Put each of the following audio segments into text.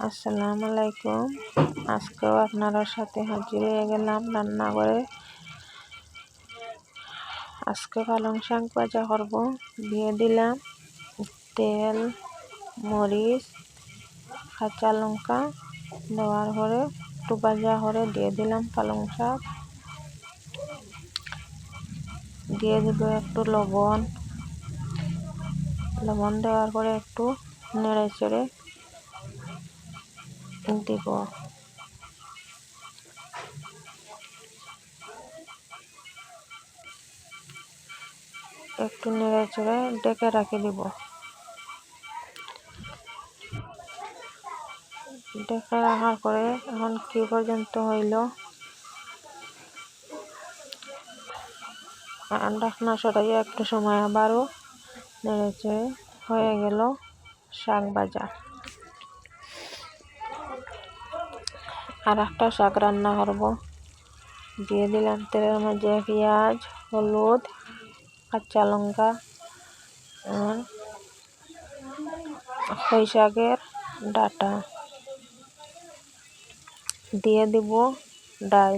আসসালামু আলাইকুম। আজকেও আপনার সাথে হাজির হয়ে গেলাম রান্নাঘরে। আজকে পালং শাক ভাজা করব। দিয়ে দিলাম তেল, মরিচ, কাঁচা লঙ্কা। দেওয়ার পরে একটু ভাজা করে দিয়ে দিলাম পালং শাক। দিয়ে দিব একটু লবণ দেওয়ার পরে একটু নেড়ে চেড়ে দিব। একটু নেড়ে চেড়ে ডেকে রাখি দিব। ডেকে রাখার পরে এখন কি পর্যন্ত হইল, ঢাকনা সরাইয়া একটু সময় আবারও নেড়ে চেড়ে হয়ে গেল শাক ভাজা। আর একটা শাক রান্না করব। দিয়ে দিলাম তেলের মধ্যে পেঁয়াজ, হলুদ, কাঁচা লঙ্কা, পুঁই শাকের ডাঁটা। দিয়ে দিব ডাল।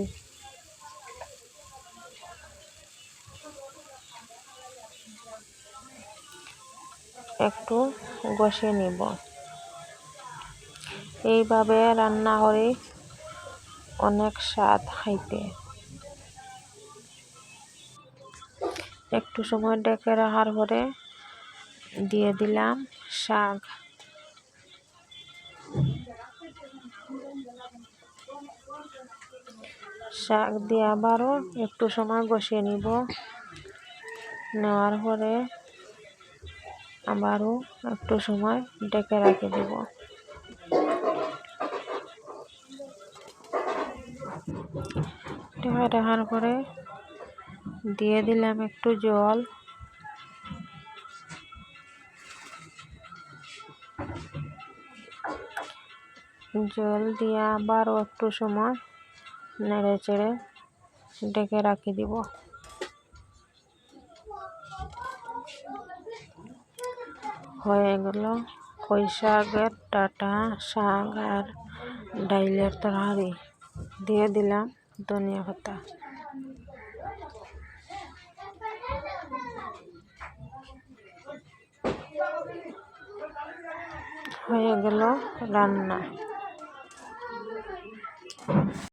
একটু কষে নিব। এইভাবে রান্না করে অনেক স্বাদ খাইতে। একটু সময় ডেকে রাখার পরে দিয়ে দিলাম শাক। শাক দিয়ে আবারও একটু সময় বসিয়ে নিব। নেওয়ার পরে আবারও একটু সময় ডেকে রেখে দিব। ডেকে রাখার পরে দিয়ে দিলাম একটু জল। জল দিয়ে আবারও একটু সময় নেড়ে চেড়ে ডেকে রাখি দিব। হয়ে গেল পুঁই শাকের ডাঁটা শাক আর ডাইলের তরকারি। দিয়ে দিলাম ধনিয়া পাতা। হয়ে গেল রান্না।